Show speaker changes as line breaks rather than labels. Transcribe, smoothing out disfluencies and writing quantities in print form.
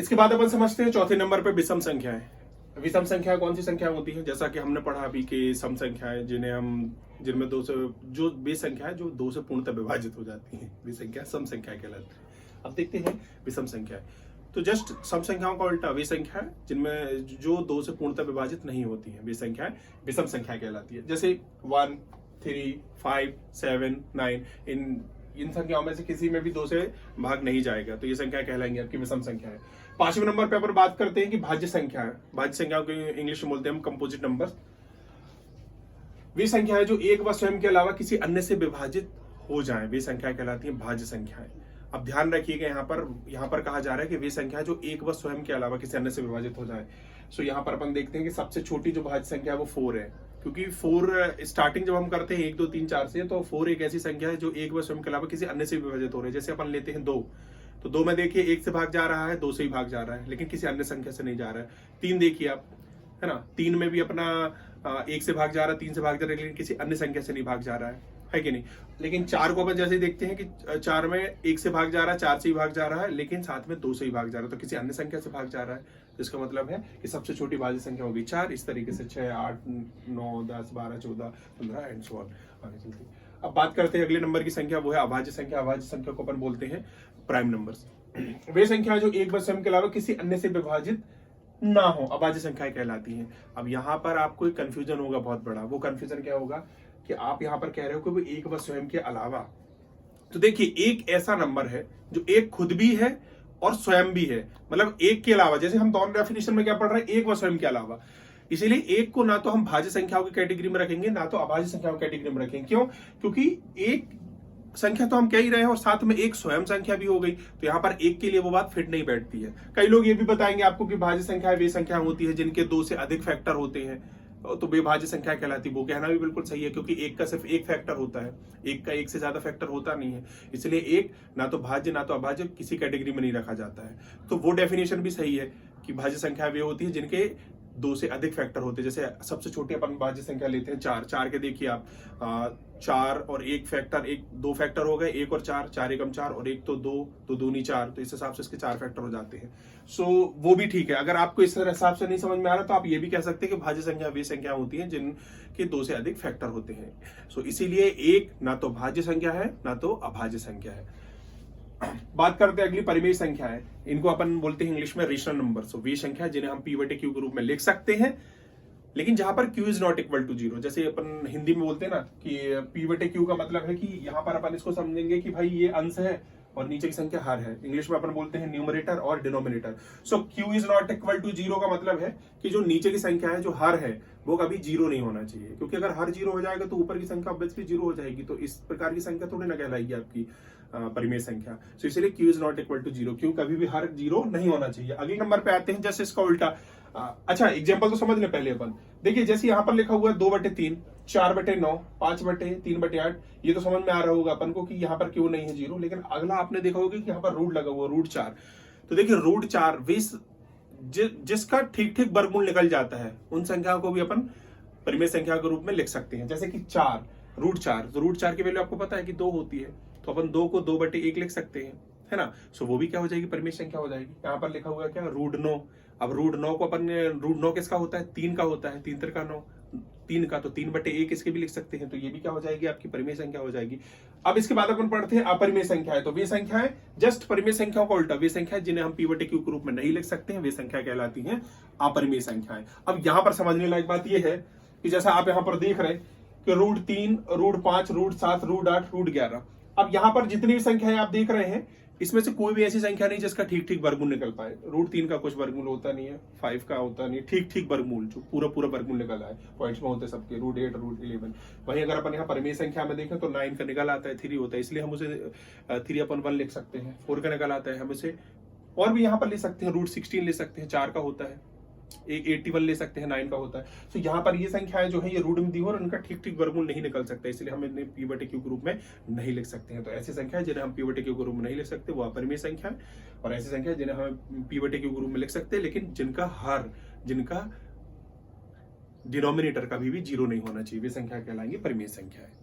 इसके बाद अपन समझते हैं चौथे नंबर पे विषम संख्याएं। विषम संख्या कौन सी संख्या होती है? जैसा कि हमने पढ़ा अभी कि सम संख्याएं जिनमें दो से जो वे संख्याएं जो दो से पूर्णतः विभाजित हो जाती हैं, वे संख्या सम संख्या कहलाती है। अब देखते हैं विषम संख्याएं। तो जस्ट सम संख्याओं का उल्टा वे संख्या जिनमें जो दो से पूर्णतः विभाजित नहीं होती है, वे संख्याएं विषम संख्या कहलाती है। जैसे 1, 3, 5, 7, 9 इन संख्याओं में से किसी में भी दो से भाग नहीं जाएगा, तो ये संख्या कहलाएंगी आपकी विषम संख्या है। 5वें नंबर पे अपन बात करते हैं कि भाज्य संख्या है। भाज्य संख्याओं को इंग्लिश में बोलते हैं हम कंपोजिट नंबर्स। वे संख्याएं जो एक व स्वयं के अलावा किसी अन्य से विभाजित हो जाएं, वे संख्या कहलाती हैं भाज्य संख्याएं। अब ध्यान रखिएगा यहाँ पर कहा जा रहा है कि वे संख्या जो एक व स्वयं के अलावा किसी अन्य से विभाजित हो जाए। सो यहाँ पर अपन देखते हैं कि सबसे छोटी जो भाज्य संख्या है वो 4 है, क्योंकि 4 स्टार्टिंग जब हम करते हैं 1, 2, 3, 4 से, तो 4 एक ऐसी संख्या है जो एक व स्वयं के अलावा किसी अन्य से विभाजित हो रही है। जैसे अपन लेते हैं 2, तो 2 में देखिए 1 से भाग जा रहा है, 2 से ही भाग जा रहा है, लेकिन किसी अन्य संख्या से नहीं जा रहा है। 3 देखिए आप, है ना, 3 में भी अपना 1 से भाग जा रहा है, 3 से भाग जा रहा है, लेकिन किसी अन्य संख्या से नहीं भाग जा रहा है कि नहीं। लेकिन 4 को अपन जैसे देखते हैं कि 4 में 1 से भाग जा रहा है, 4 से ही भाग जा रहा है, लेकिन साथ में 2 से ही भाग जा रहा है, तो किसी अन्य संख्या से भाग जा रहा है। तो इसका मतलब है कि सबसे छोटी भाज्य संख्या होगी 4। इस तरीके से 6, 8, 9, 10, 12, 14, 15 एंड सो ऑन आगे चलती है। अब बात करते हैं अगले नंबर की संख्या, वो है अभाज्य संख्या। अभाज्य संख्या को अपन बोलते हैं प्राइम नंबर्स। वे संख्या जो एक व स्वयं के अलावा किसी अन्य से विभाजित ना हो, अभाज्य संख्याएं कहलाती हैं। अब यहाँ पर आपको एक कंफ्यूजन होगा बहुत बड़ा। वो कंफ्यूजन क्या होगा कि आप यहाँ पर कह रहे हो कि वो एक व स्वयं के अलावा। तो देखिए, एक ऐसा नंबर है जो एक खुद भी है और स्वयं भी है, मतलब एक के अलावा। जैसे हम दोनों डेफिनेशन में क्या पढ़ रहे हैं, एक व स्वयं के अलावा। इसीलिए एक को ना तो हम भाज्य संख्याओं की कैटेगरी में रखेंगे, ना तो अभाज्य संख्याओं की कैटेगरी में रखेंगे। क्यों? क्योंकि एक संख्या तो हम कह ही रहे हैं और साथ में एक स्वयं संख्या भी हो गई, तो यहाँ पर एक के लिए वो बात फिट नहीं बैठती है। कई लोग ये भी बताएंगे आपको कि भाज्य संख्या वे संख्या होती है जिनके 2 से अधिक फैक्टर होते हैं, तो बेभाज्य संख्या कहलाती है। वो कहना भी बिल्कुल सही है, क्योंकि एक का सिर्फ एक फैक्टर होता है, एक का एक से ज्यादा फैक्टर होता नहीं है। इसलिए एक ना तो भाज्य ना तो अभाज्य किसी कैटेगरी में नहीं रखा जाता है। तो वो डेफिनेशन भी सही है कि भाज्य संख्या वे होती है जिनके 2 से अधिक फैक्टर होते हैं। जैसे सबसे छोटी अपन भाज्य संख्या लेते हैं 4। 4 के देखिए आप, 4 और 1 फैक्टर, 2 फैक्टर हो गए, 1 और 4, 4 एकम 4 और 1 तो 2, तो 2 नहीं 4, तो इस हिसाब से इसके 4 फैक्टर हो जाते हैं। सो वो भी ठीक है। अगर आपको इस हिसाब से नहीं समझ में आ रहा तो आप ये भी कह सकते हैं कि भाज्य संख्या वे संख्या होती है जिनके 2 से अधिक फैक्टर होते हैं। सो इसीलिए एक ना तो भाज्य संख्या है ना तो अभाज्य संख्या है। बात करते हैं अगली परिमेय संख्या है। इनको अपन बोलते हैं इंग्लिश में रेशनल नंबर। सो वे संख्या जिन्हें हम p/q के रूप में लिख सकते हैं, लेकिन जहां पर q is not equal to 0। जैसे अपन हिंदी में बोलते हैं ना कि p/q का मतलब है कि यहाँ पर अपन इसको समझेंगे कि भाई ये अंश है और नीचे की संख्या हर है। इंग्लिश में अपन बोलते हैं न्यूमरेटर और denominator. So q is not equal to 0 का मतलब है कि जो नीचे की संख्या है, जो हर है, वो कभी 0 नहीं होना चाहिए, क्योंकि अगर हर 0 हो जाएगा तो ऊपर की संख्या ऑब्वियसली 0 हो जाएगी। तो इस प्रकार की संख्या थोड़ी ना कहलाएगी आपकी परिमेय संख्या। सो इसलिए q is not equal to 0, q कभी भी हर 0 नहीं होना चाहिए। अगले नंबर पे आते हैं, जैसे इसका उल्टा। अच्छा, एग्जांपल तो समझ लें पहले अपन। देखिए, जैसे यहाँ पर लिखा हुआ है 2/3, 4/9, 5/3/8, ये तो समझ में आ रहा होगा अपन को कि यहाँ पर क्यों नहीं है 0। लेकिन अगला आपने देखा होगा कि यहाँ पर रूट लगा हुआ, √4। तो देखिए, √4 जिसका ठीक ठीक वर्गमूल निकल जाता है, उन संख्याओं को भी अपन परिमेय संख्या के रूप में लिख सकते हैं। जैसे कि 4, √4, तो √4 की वैल्यू आपको पता है कि 2 होती है, तो अपन 2 को 2/1 लिख सकते हैं, है ना। सो वो भी क्या हो जाएगी, परिमेय संख्या हो जाएगी। यहाँ पर लिखा हुआ है क्या, √9। अब √9 को अपन, √9 किसका होता है, 3 का होता है, 3 3 9, 3 का, तो 3/1 इसके भी लिख सकते हैं। तो ये भी क्या हो जाएगी, आपकी परिमेय संख्या हो जाएगी। अब इसके बाद अपन पढ़ते हैं अपरिमेय संख्या है। तो वे संख्या है जस्ट परिमेय संख्याओं का उल्टा, वे संख्या जिन्हें हम p/q के रूप में नहीं लिख सकते हैं, वे संख्या कहलाती हैं अपरिमेय संख्याएं। अब यहाँ पर समझने लायक बात यह है कि जैसा आप यहाँ पर देख रहे हैं कि √3, √5, √7, √8, √11। अब यहाँ पर जितनी भी संख्याएं आप देख रहे हैं, इसमें से कोई भी ऐसी संख्या नहीं जिसका ठीक ठीक वर्गमूल निकल पाए। √3 का कुछ वर्गमूल होता नहीं है, 5 का होता नहीं, ठीक ठीक वर्गमूल जो पूरा वर्गमूल निकल आए, पॉइंट्स में होते सबके, √8, √11। वहीं अगर अपन यहाँ परिमेय संख्या में देखें तो 9 का निकल आता है, 3 होता है, इसलिए हम उसे 3/1 लिख सकते हैं। 4 का निकल आता है, हम उसे और भी यहाँ पर ले सकते हैं, √16 ले सकते हैं, 4 का होता है, 81 ले सकते हैं, 9 का होता है। तो यहाँ पर ये संख्याएं जो है ये रूट में दी हो और उनका ठीक ठीक वर्गमूल नहीं निकल सकता, इसलिए हम इन्हें p/q के रूप में नहीं लिख सकते हैं। तो ऐसी संख्या जिन्हें हम p/q के रूप में नहीं लिख सकते वो अपरिमेय संख्या है, और ऐसी संख्या जिन्हें हम p/q के रूप में लिख सकते हैं, लेकिन जिनका डिनोमिनेटर कभी भी 0 नहीं होना चाहिए, वे संख्या कहलाएंगे परिमेय संख्या है।